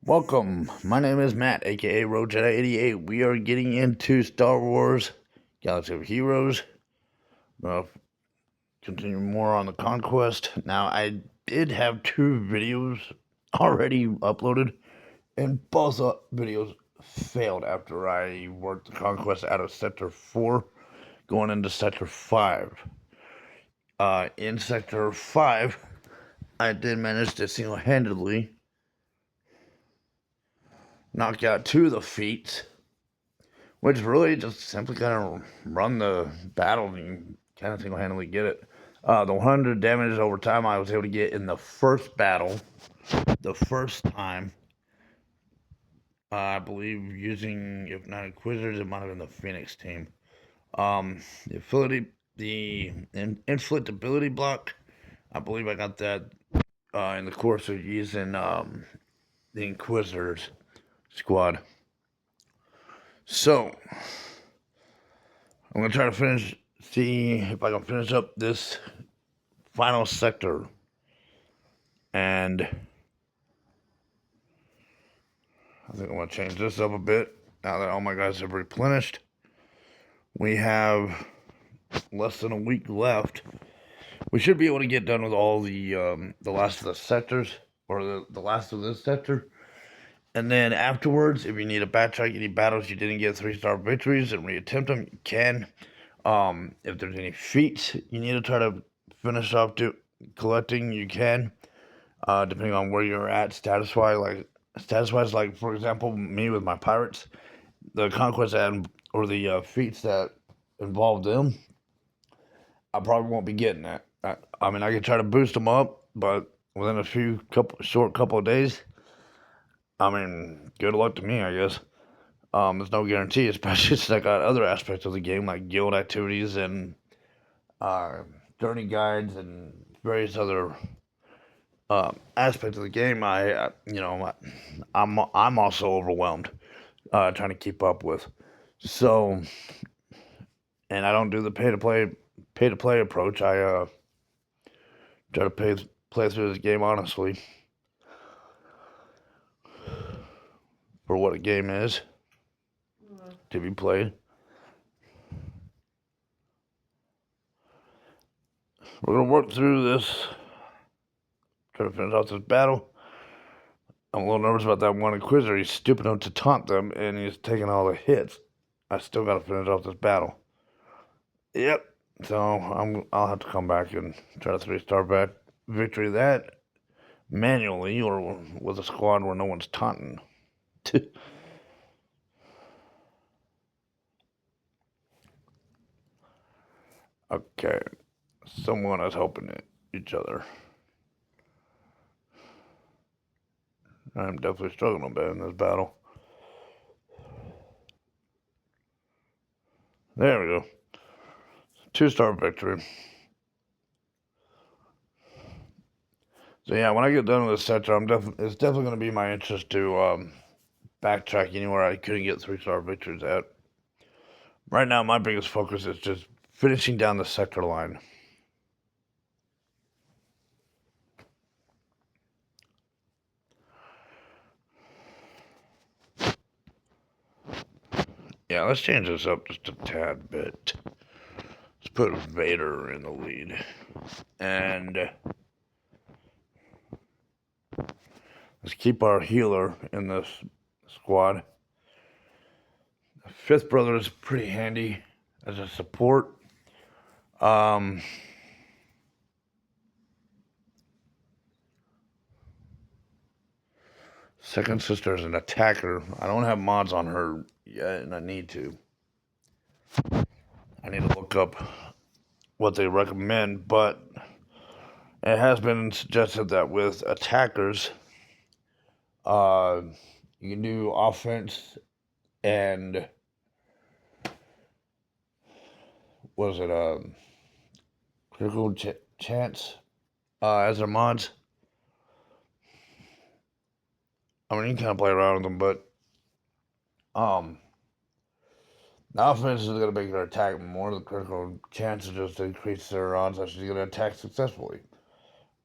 Welcome. My name is Matt, aka Road Jedi 88. We are getting into Star Wars Galaxy of Heroes. Continue more on the Conquest. Now, I did have two videos already uploaded, and both videos failed after I worked the Conquest out of Sector 4, going into Sector 5. In Sector 5, I did manage to single-handedly knock out two of the feats, which really just simply kind of run the battle and kind of single-handedly get it. The 100 damage over time I was able to get in the first battle, the first time, I believe using, if not Inquisitors, it might have been the Phoenix team. The inflict ability block, I believe I got that in the course of using the Inquisitors squad. So, I'm going to try to see if I can finish up this final sector. And I think I'm going to change this up a bit now that all my guys have replenished. We have less than a week left. We should be able to get done with all the last of the sectors, or the last of this sector. And then afterwards, if you need to backtrack any battles you didn't get 3-star victories and reattempt them, you can. If there's any feats you need to try to finish off collecting, you can. Depending on where you're at status-wise. Like for example, me with my pirates, the conquest or the feats that involve them, I probably won't be getting that. I mean, I can try to boost them up, but within a short couple of days, I mean, good luck to me, I guess. There's no guarantee, especially since I got other aspects of the game like guild activities and journey guides and various other aspects of the game. I'm also overwhelmed trying to keep up with. So, and I don't do the pay to play approach. I try to play through this game honestly for what a game is to be played. We're gonna work through this. Try to finish off this battle. I'm a little nervous about that one Inquisitor. He's stupid enough to taunt them, and he's taking all the hits. I still gotta finish off this battle. Yep. So I'll have to come back and try to 3-star victory that manually or with a squad where no one's taunting. Okay. Someone is helping each other. I'm definitely struggling a bit in this battle. There we go. 2-star victory. So yeah, when I get done with this sector, it's definitely going to be my interest to backtrack anywhere I couldn't get 3-star victories at. Right now, my biggest focus is just finishing down the sector line. Yeah, let's change this up just a tad bit. Let's put Vader in the lead. And let's keep our healer in this squad. The 5th brother is pretty handy as a support. Second sister is an attacker. I don't have mods on her yet, and I need to. I need to look up what they recommend, but it has been suggested that with attackers, you can do offense and critical chance as their mods. I mean, you can kind of play around with them, but the offense is going to make her attack more. The critical chances just increase their odds that she's going to attack successfully.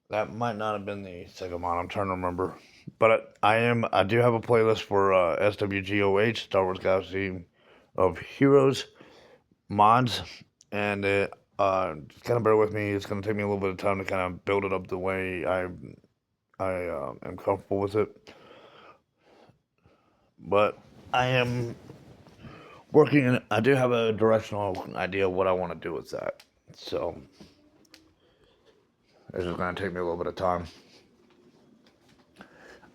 That might not have been the second mod. I'm trying to remember. But I do have a playlist for SWGOH, Star Wars Galaxy of Heroes mods, and just kind of bear with me. It's going to take me a little bit of time to kind of build it up the way I am comfortable with it. But I am working, and I do have a directional idea of what I want to do with that. So it's just going to take me a little bit of time.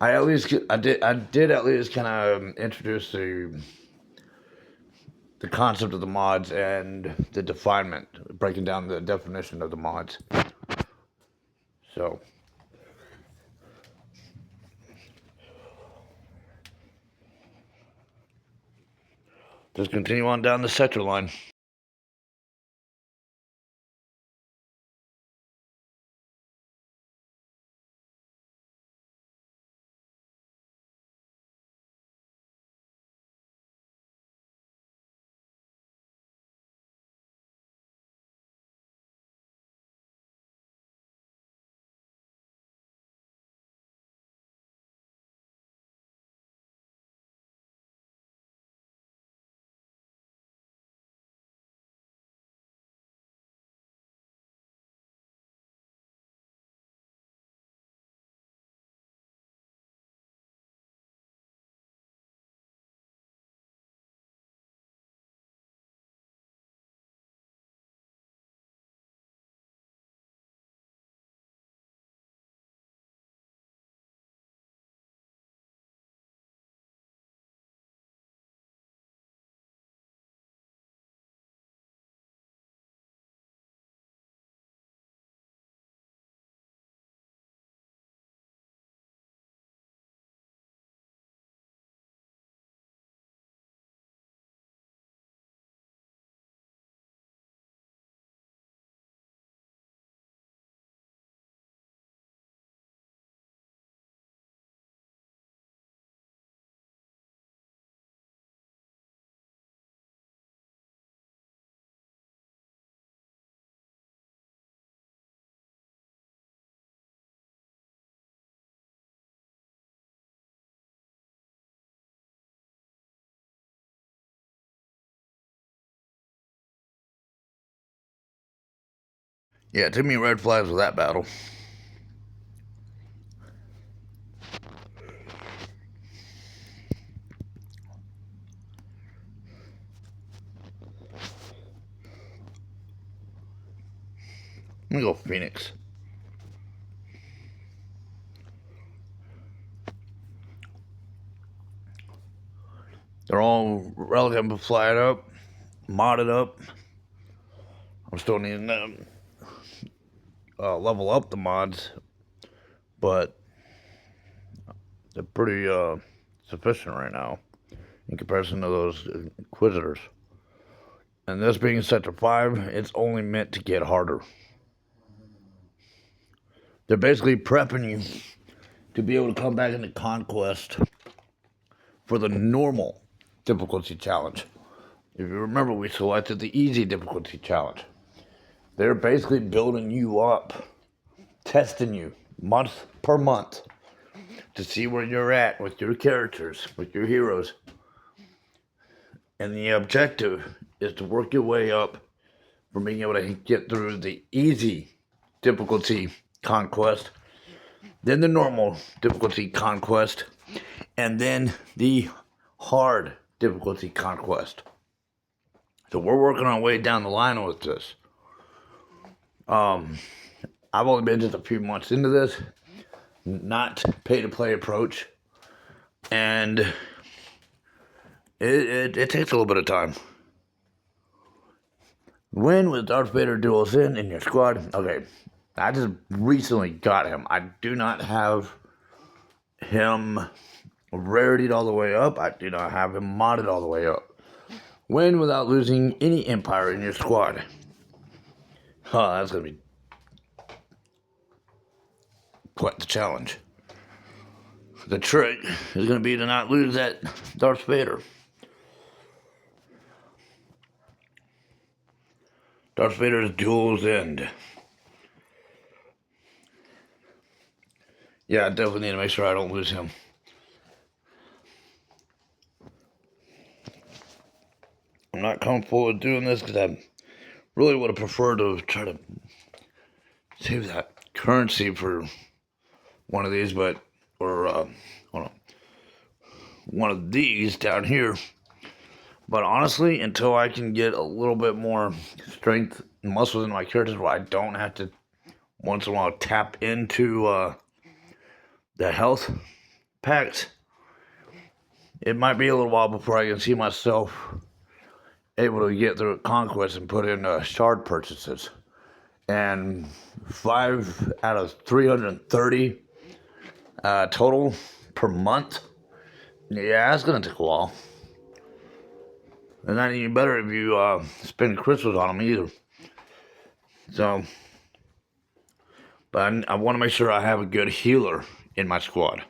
I did at least kind of introduce the concept of the mods and the definement, breaking down the definition of the mods. So just continue on down the sector line. Yeah, too many red flags with that battle. Let me go Phoenix. They're all relative flying up, modded up. I'm still needing to level up the mods, but they're pretty sufficient right now in comparison to those Inquisitors. And this being Sector 5, it's only meant to get harder. They're basically prepping you to be able to come back into Conquest for the normal difficulty challenge. If you remember, we selected the easy difficulty challenge. They're basically building you up, testing you month per month to see where you're at with your characters, with your heroes. And the objective is to work your way up from being able to get through the easy difficulty conquest, then the normal difficulty conquest, and then the hard difficulty conquest. So we're working our way down the line with this. I've only been just a few months into this, not pay-to-play approach, and it takes a little bit of time. Win with Darth Vader dual sin in your squad. Okay, I just recently got him. I do not have him rarityed all the way up. I do not have him modded all the way up. Win without losing any Empire in your squad. Oh, that's going to be quite the challenge. The trick is going to be to not lose that Darth Vader. Darth Vader's duel's end. Yeah, I definitely need to make sure I don't lose him. I'm not comfortable with doing this because I really would have preferred to try to save that currency for one of these, but, or, hold on, one of these down here. But honestly, until I can get a little bit more strength and muscles in my characters where I don't have to once in a while tap into the health packs, it might be a little while before I can see myself able to get through Conquest and put in shard purchases. And 5 out of 330 total per month. Yeah, that's gonna take a while. And not any better if you spend crystals on them either. So, but I want to make sure I have a good healer in my squad.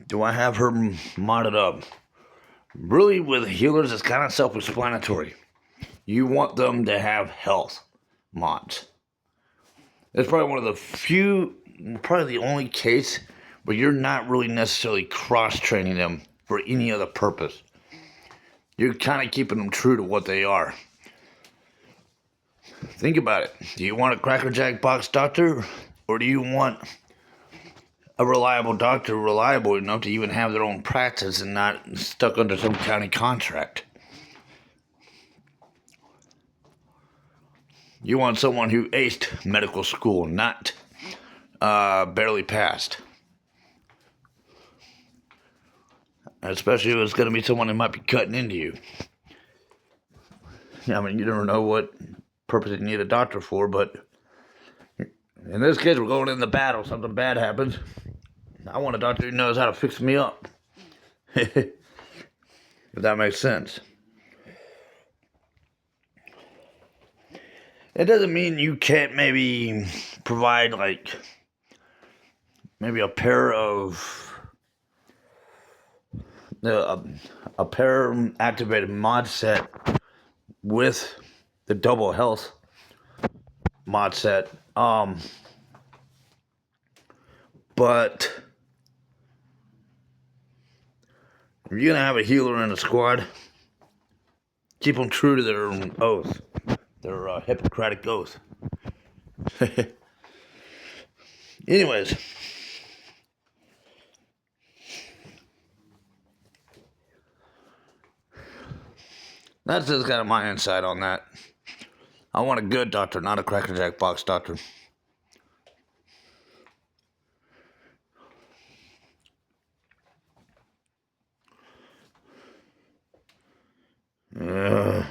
Do I have her modded up? Really, with healers, it's kind of self-explanatory. You want them to have health mods. It's probably one of the few, probably the only case where you're not really necessarily cross-training them for any other purpose. You're kind of keeping them true to what they are. Think about it. Do you want a crackerjack box doctor, or do you want a reliable doctor, reliable enough to even have their own practice and not stuck under some county contract? You want someone who aced medical school, not barely passed. Especially if it's going to be someone who might be cutting into you. I mean, you never know what purpose you need a doctor for, but in this case, we're going in the battle. Something bad happens. I want a doctor who knows how to fix me up. If that makes sense. It doesn't mean you can't maybe provide, like, maybe a pair activated mod set with the double health mod set. But if you're gonna have a healer in a squad, keep them true to their oath, their Hippocratic oath. Anyways, that's just kind of my insight on that. I want a good doctor, not a crackerjack box doctor. Because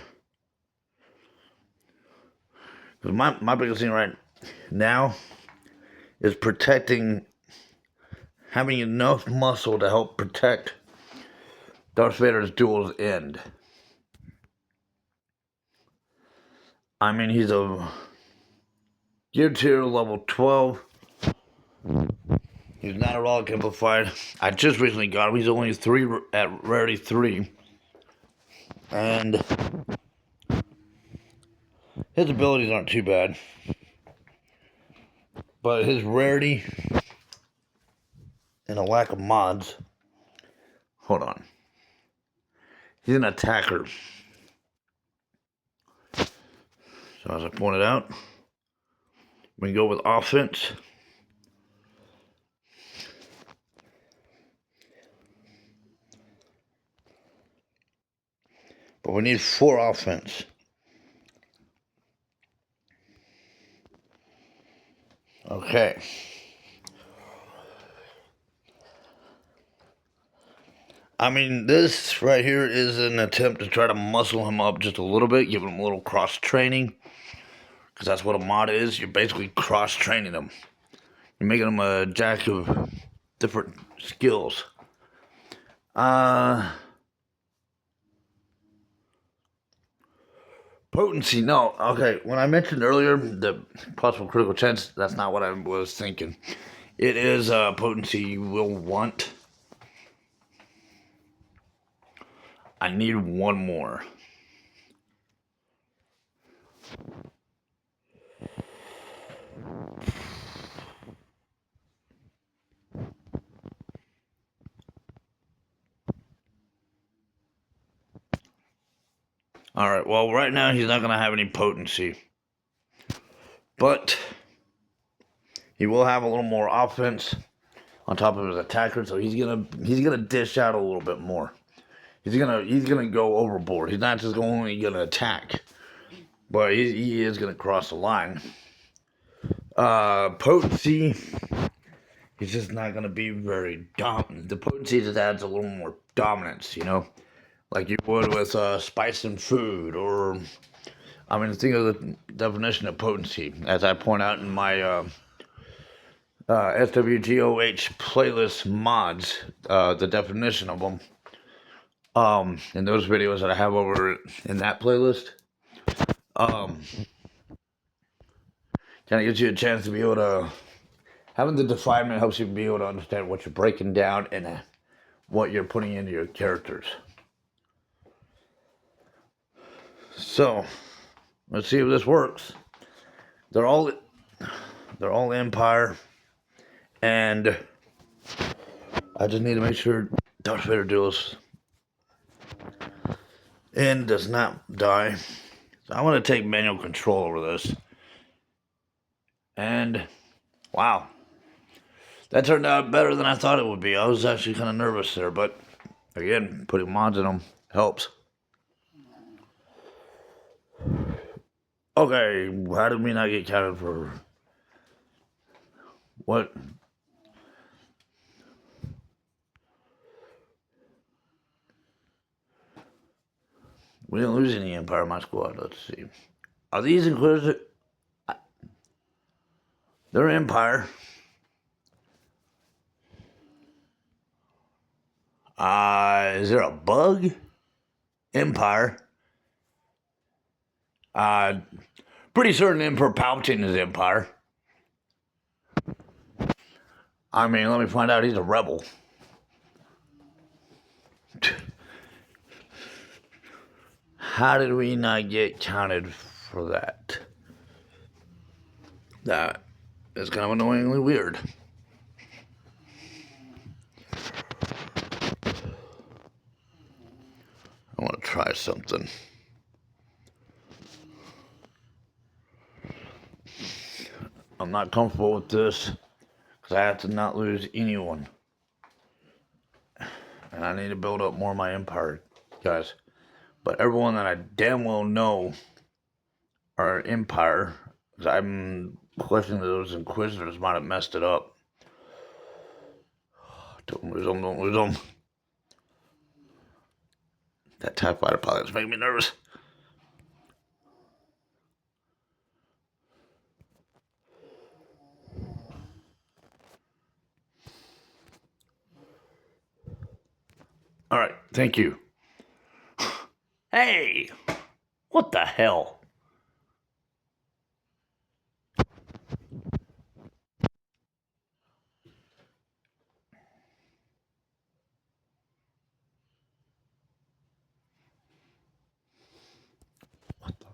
my biggest thing right now is protecting, having enough muscle to help protect Darth Vader's duel's end. I mean, he's a gear tier level 12. He's not at all amplified. I just recently got him. He's only 3 at rarity 3. And his abilities aren't too bad. But his rarity and a lack of mods. Hold on. He's an attacker. So as I pointed out, we can go with offense. But we need 4 offense. Okay. I mean, this right here is an attempt to try to muscle him up just a little bit, give him a little cross training. Because that's what a mod is. You're basically cross training him. You're making him a jack of different skills. Potency, no. Okay, when I mentioned earlier the possible critical chance, that's not what I was thinking. It is potency you will want. I need 1 more. Alright, well, right now he's not going to have any potency. But he will have a little more offense on top of his attacker, so he's gonna dish out a little bit more. He's gonna go overboard. He's not just only gonna attack, but he is gonna cross the line. Potency, he's just not gonna be very dominant. The potency just adds a little more dominance, you know, like you would with spice and food, or I mean, think of the definition of potency, as I point out in my SWGOH playlist mods, the definition of them. In those videos that I have over in that playlist, kind of gives you a chance to be able to, having the definement helps you be able to understand what you're breaking down and what you're putting into your characters. So, let's see if this works. They're all Empire, and I just need to make sure Darth Vader deals and does not die. So I want to take manual control over this. And wow, that turned out better than I thought it would be. I was actually kind of nervous there, but again, putting mods in them helps. Okay, how did we not get counted for what? We didn't lose any Empire in my squad. Let's see. Are these Inquisitor? They're Empire. Is there a bug? Empire. Pretty certain Emperor Palpatine is Empire. I mean, let me find out. He's a rebel. How did we not get counted for that? That is kind of annoyingly weird. I want to try something. I'm not comfortable with this because I have to not lose anyone. And I need to build up more of my Empire, guys. But everyone that I damn well know are Empire, because I'm questioning that those Inquisitors might have messed it up. Don't lose them, don't lose them. That TIE fighter pilot is making me nervous. Alright, thank you. Hey! What the hell? What the?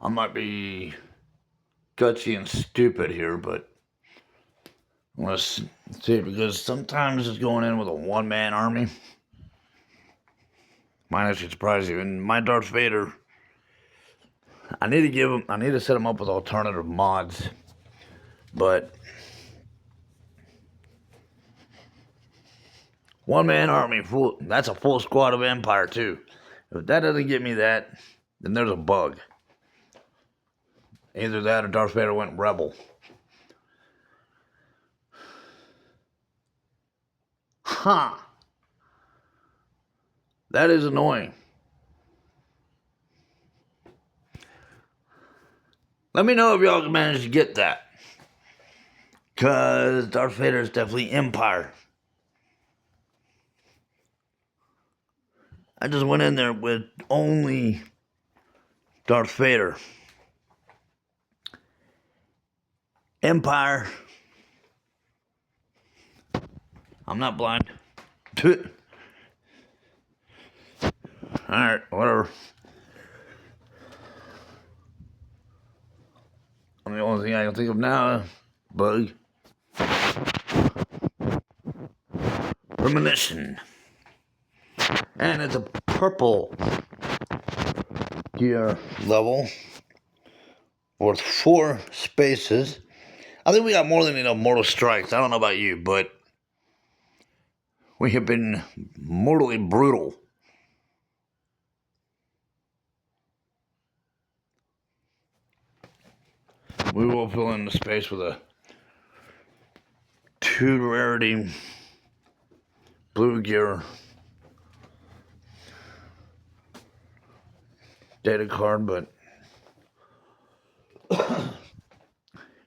I might be gutsy and stupid here, but let's see, because sometimes just going in with a one-man army might actually surprise you. And my Darth Vader, I need to set him up with alternative mods, but one-man army, that's a full squad of Empire too. If that doesn't get me that, then there's a bug. Either that or Darth Vader went rebel. Huh. That is annoying. Let me know if y'all can manage to get that. Because Darth Vader is definitely Empire. I just went in there with only Darth Vader. Empire. I'm not blind. Alright, whatever. The only thing I can think of now, bug. Premonition. And it's a purple gear level worth 4 spaces. I think we got more than enough mortal strikes. I don't know about you, but we have been mortally brutal. We will fill in the space with a 2 rarity blue gear data card, but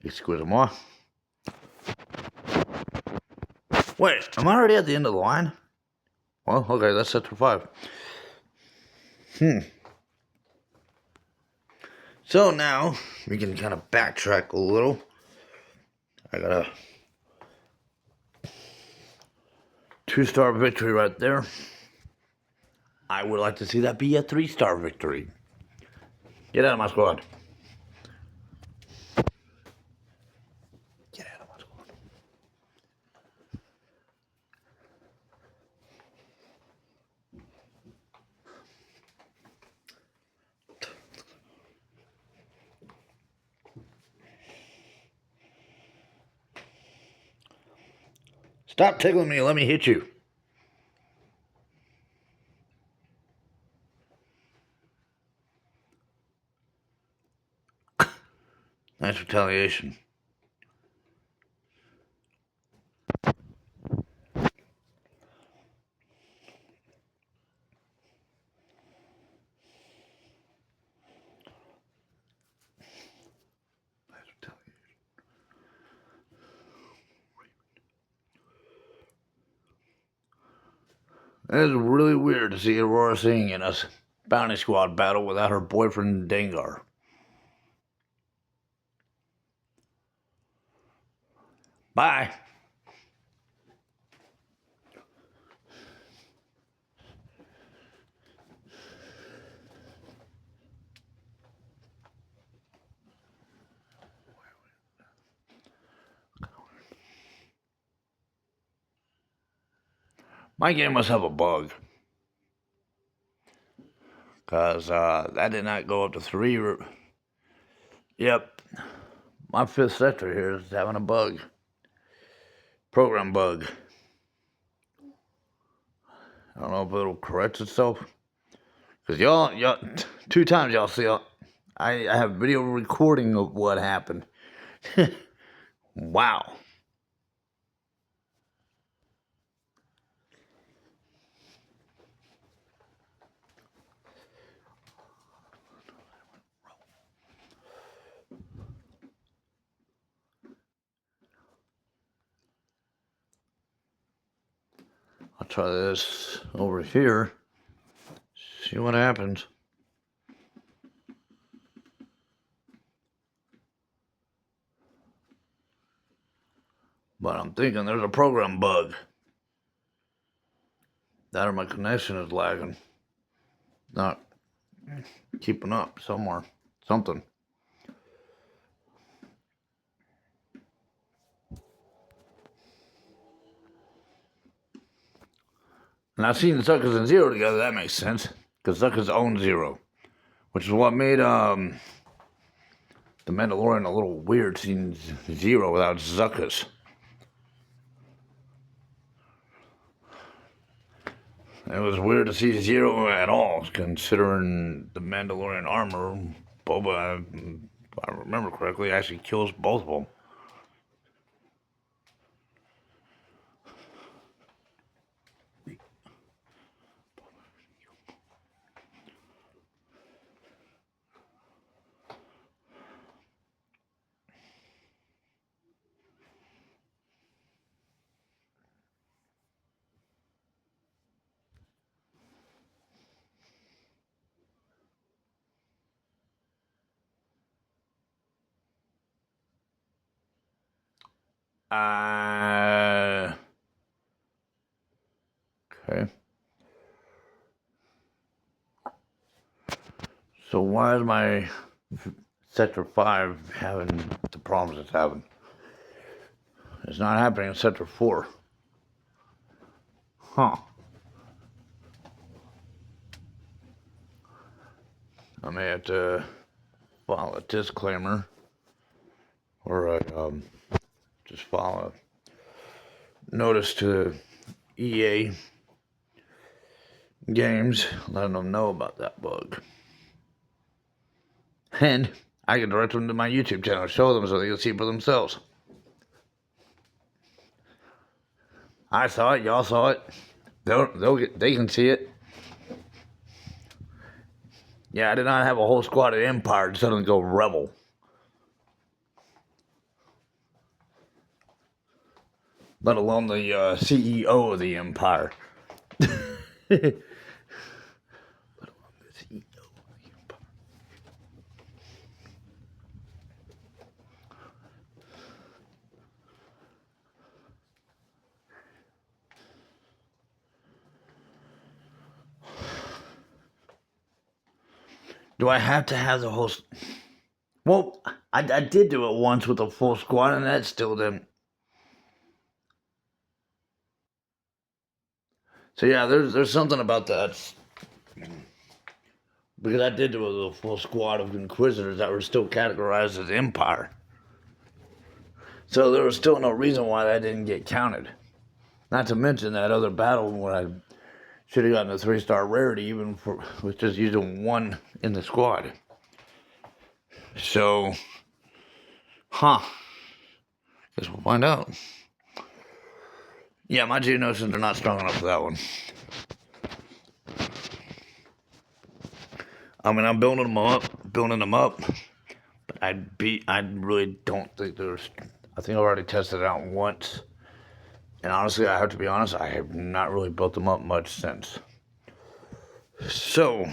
excusez-moi. Wait, am I already at the end of the line? Well, okay, that's set for 5. So now we can kind of backtrack a little. I got a 2-star victory right there. I would like to see that be a 3-star victory. Get out of my squad. Get out of my squad. Stop tickling me and let me hit you. Nice retaliation. It is really weird to see Aurora Singh in a bounty squad battle without her boyfriend Dengar. Bye. My game must have a bug. Because that did not go up to 3. Yep. My 5th sector here is having a bug. Program bug. I don't know if it'll correct itself. Because y'all, 2 times y'all see, I have video recording of what happened. Wow. I'll try this over here. See what happens. But I'm thinking there's a program bug. That or my connection is lagging. Not keeping up somewhere. Something. And I've seen Zuckers and Zero together, that makes sense. Because Zuckers own Zero. Which is what made The Mandalorian a little weird seeing Zero without Zuckers. It was weird to see Zero at all, considering the Mandalorian armor. Boba, if I remember correctly, actually kills both of them. Okay. So why is my Sector 5 having the problems it's having. It's not happening in Sector 4. Huh. I may have to file a disclaimer, or just file a notice to EA Games, letting them know about that bug. And I can direct them to my YouTube channel, show them so they can see for themselves. I saw it, y'all saw it. They can see it. Yeah, I did not have a whole squad of Empire to suddenly go rebel. Let alone the CEO of the Empire. Do I have to have the whole... Well, I did do it once with a full squad, and that still didn't. So yeah, there's something about that. Because I did do it with a full squad of Inquisitors that were still categorized as Empire. So there was still no reason why that didn't get counted. Not to mention that other battle when I should have gotten a 3-star rarity even with just using one in the squad. So, guess we'll find out. Yeah, my Geonosians are not strong enough for that one. I mean, I'm building them up, but I really don't think there's... I think I've already tested it out once. And honestly, I have to be honest, I have not really built them up much since. So,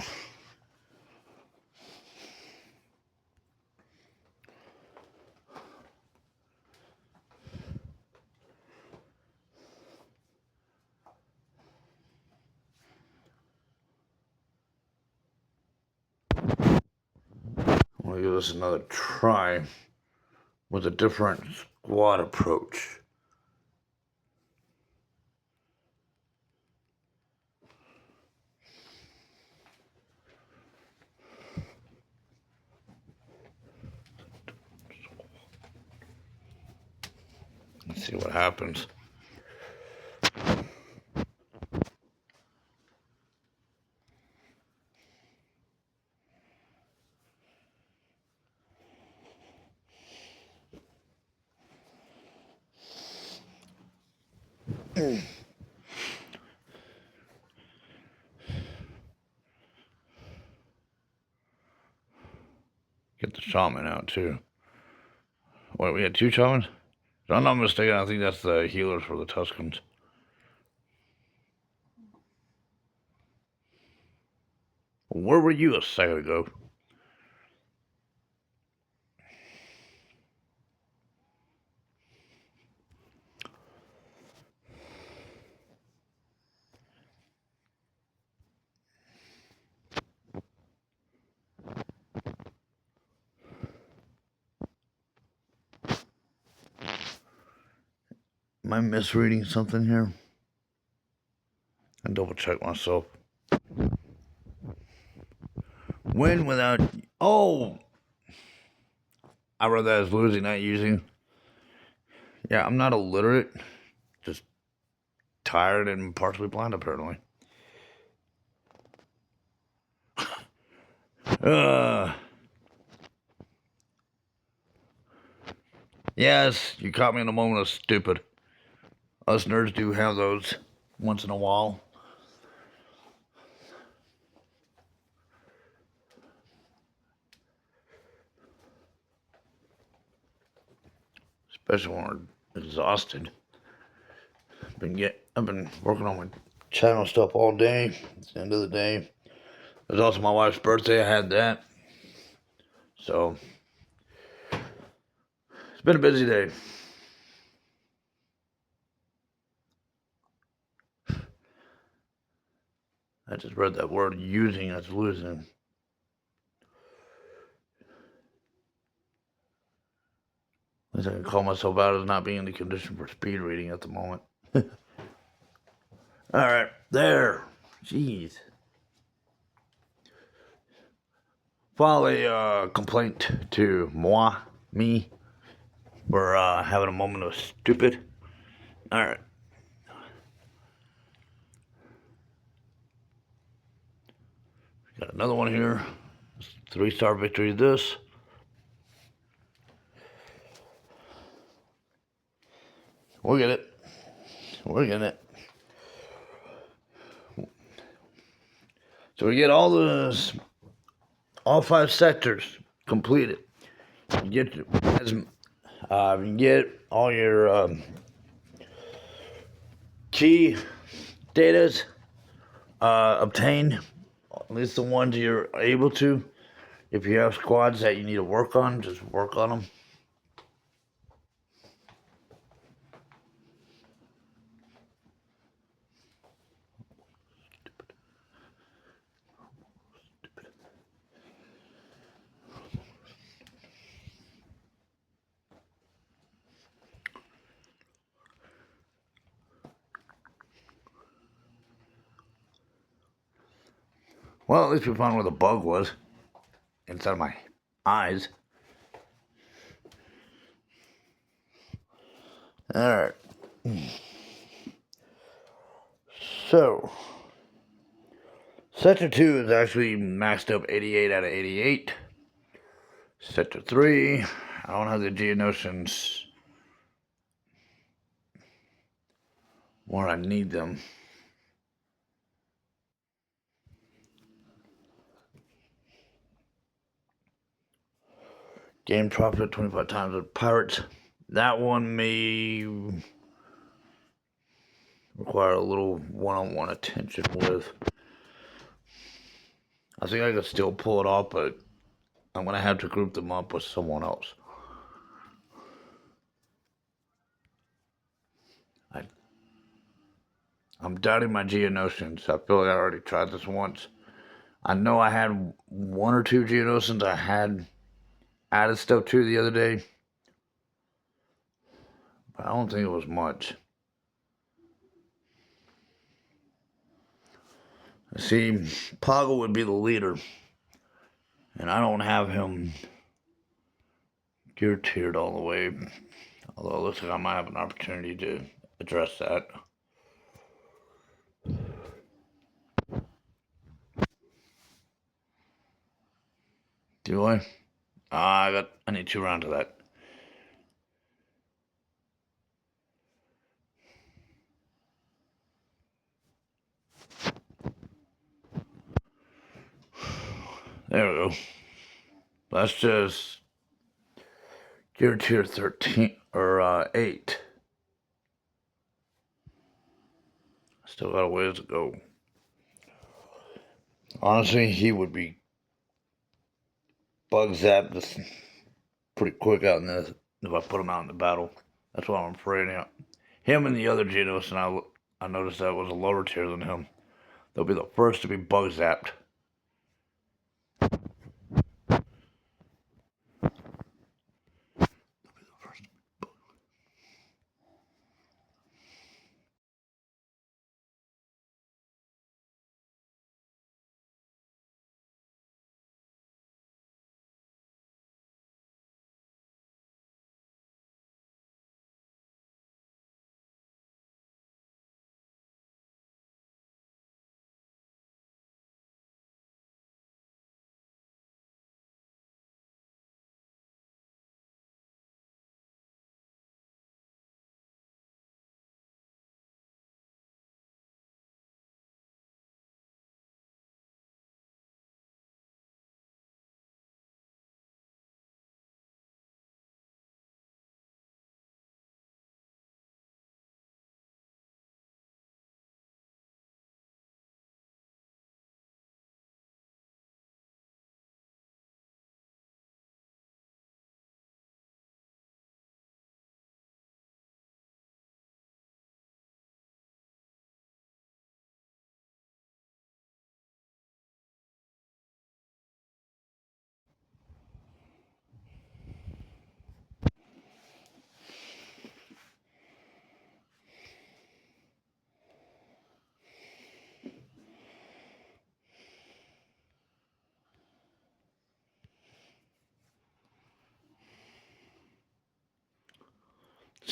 I'm going to give this another try with a different squad approach. Let's see what happens. Get the shaman out too. Wait, we had 2 shamans? If I'm not mistaken, I think that's the healers for the Tuscans. Where were you a second ago? Am I misreading something here? I double check myself. Win without... Oh! I read that as losing, not using. Yeah, I'm not illiterate. Just tired and partially blind, apparently. Yes, you caught me in a moment of stupid. Us nerds do have those once in a while. Especially when we're exhausted. I've been working on my channel stuff all day. It's the end of the day. It was also my wife's birthday. I had that. So, it's been a busy day. I just read that word using as losing. least I can call myself out as not being in the condition for speed reading at the moment. Alright, there. Jeez. File a complaint to me, for having a moment of stupid. Alright. Got another one here. 3-star victory this. We'll get it. We're getting it. So we get all 5 sectors completed. You get all your key datas obtained, at least the ones you're able to. If you have squads that you need to work on, just work on them. Well, at least we found where the bug was. Inside of my eyes. Alright. So, Sector 2 is actually maxed up 88 out of 88. Sector 3, I don't have the geonotions where I need them. Game profit 25 times with pirates. That one may require a little one-on-one attention with. I think I could still pull it off, but I'm going to have to group them up with someone else. I'm doubting my geonotions. I feel like I already tried this once. I know I had 1 or 2 geonotions I had added stuff to the other day, but I don't think it was much. See, Poggle would be the leader, and I don't have him gear tiered all the way, although it looks like I might have an opportunity to address that. Do I? I need 2 rounds of that. There we go. That's just gear tier 13 or 8. Still got a ways to go. Honestly, he would be bug zapped this pretty quick out in this if I put him out in the battle. That's what I'm afraid of. Him and the other Genos, and I noticed that was a lower tier than him. They'll be the first to be bug zapped.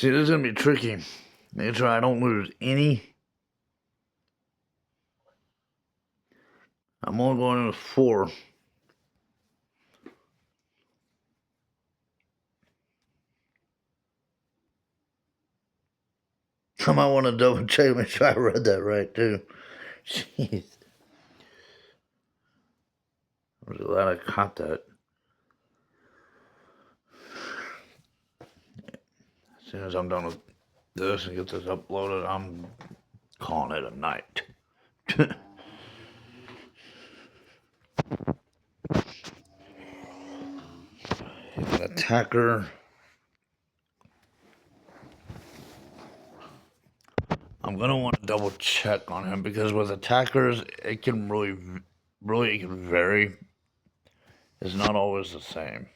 See, this is going to be tricky. Make sure I don't lose any. I'm only going with 4. I might want to double check, make sure I read that right, too. Jeez. I'm glad I caught that. As soon as I'm done with this and get this uploaded, I'm calling it a night. An attacker. I'm gonna want to double check on him because with attackers, it can really it can vary. It's not always the same.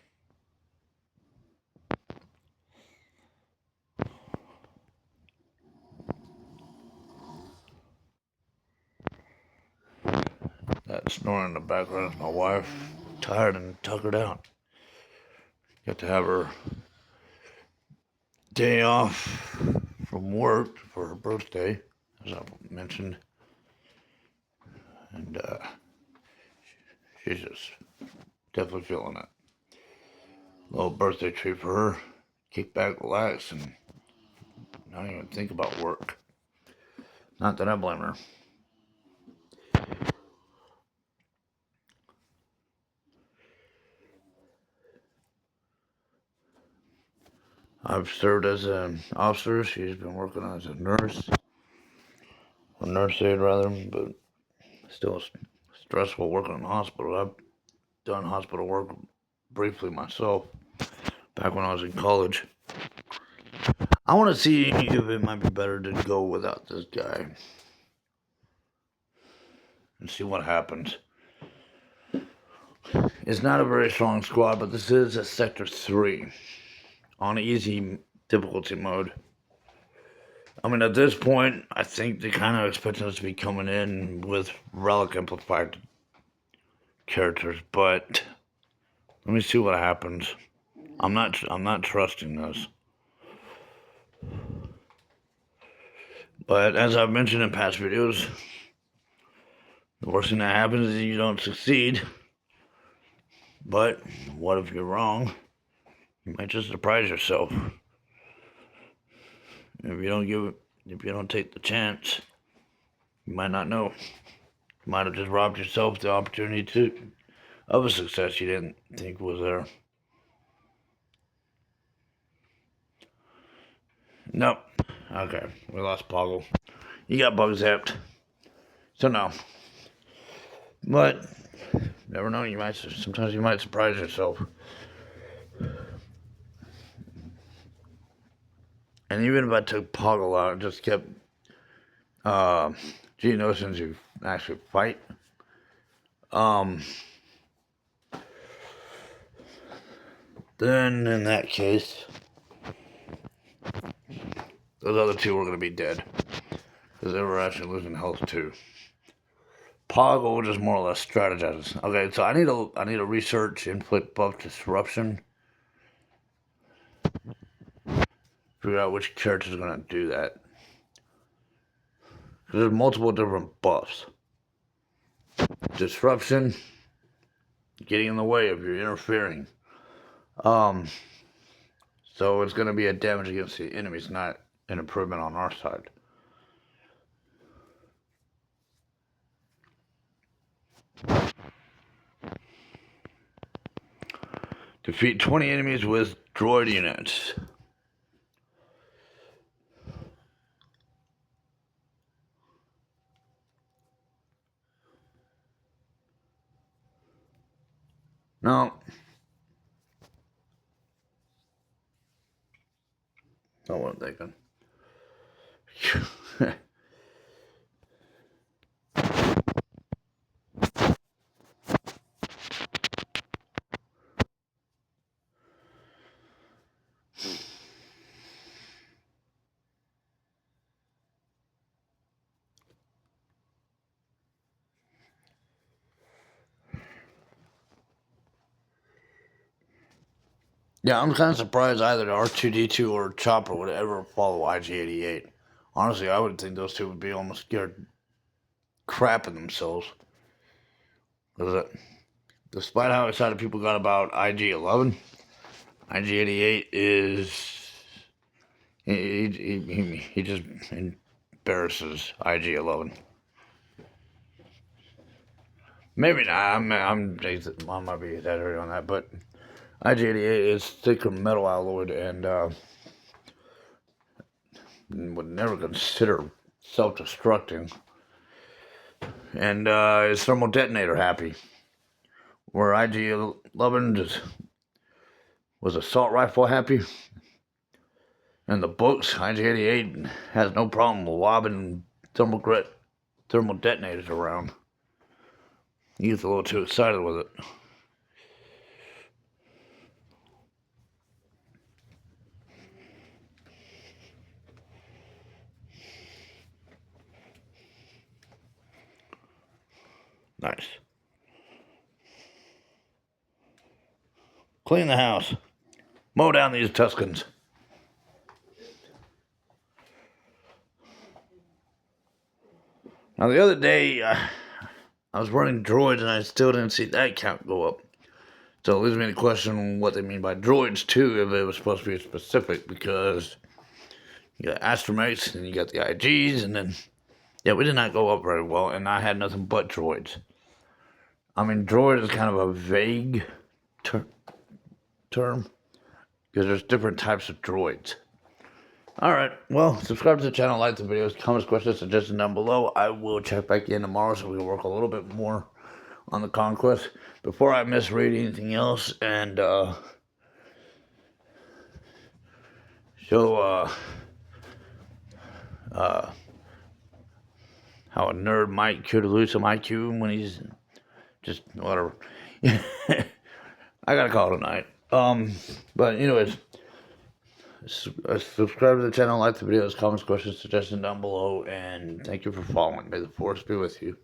That snoring in the background is my wife, tired and tuckered out. Got to have her day off from work for her birthday, as I mentioned. And she's just definitely feeling it. Little birthday treat for her. Kick back, relax, and not even think about work. Not that I blame her. I've served as an officer. She's been working as a nurse, or nurse aide rather, but still stressful working in the hospital. I've done hospital work briefly myself back when I was in college. I want to see if it might be better to go without this guy and see what happens. It's not a very strong squad, but this is a Sector 3 on easy difficulty mode. I mean, at this point, I think they kind of expect us to be coming in with relic amplified characters, but let me see what happens. I'm not trusting this. But as I've mentioned in past videos, the worst thing that happens is you don't succeed. But what if you're wrong? You might just surprise yourself. If you don't take the chance, you might not know. You might have just robbed yourself the opportunity of a success you didn't think was there. Nope. Okay, we lost Poggle. You got bug zapped. So no. But never know. Sometimes you might surprise yourself. And even if I took Poggle out and just kept Geonosians who actually fight, then in that case, those other 2 were going to be dead because they were actually losing health too. Poggle just more or less strategizes. Okay, so I need a research inflict buff disruption. Figure out which character is going to do that. Because there's multiple different buffs. Disruption, getting in the way if you're interfering. So it's going to be a damage against the enemies, not an improvement on our side. Defeat 20 enemies with droid units. No. Not what I'm thinking. Yeah, I'm kind of surprised either R2D2 or Chopper would ever follow IG88. Honestly, I would think those two would be almost scared crapping themselves. Despite how excited people got about IG11, IG88 is he just embarrasses IG11. Maybe not. I might be exaggerating on that, but IG88 is thicker metal alloyed and would never consider self-destructing. And is thermal detonator happy? Where IG11 just was assault rifle happy. And the books, IG88 has no problem lobbing thermal detonators around. He gets a little too excited with it. Nice. Clean the house. Mow down these Tuscans. Now the other day, I was running droids and I still didn't see that count go up. So it leaves me to question what they mean by droids too, if it was supposed to be specific, because you got astromechs and you got the IGs, and then, yeah, we did not go up very well, and I had nothing but droids. I mean, droid is kind of a vague term, because there's different types of droids. Alright, well, subscribe to the channel, like the videos, comments, questions, suggestions down below. I will check back in tomorrow so we can work a little bit more on the Conquest before I misread anything else and show how a nerd might could lose some IQ when he's just whatever. I gotta call it a night. But anyways, subscribe to the channel, like the videos, comments, questions, suggestions down below, and thank you for following. May the force be with you.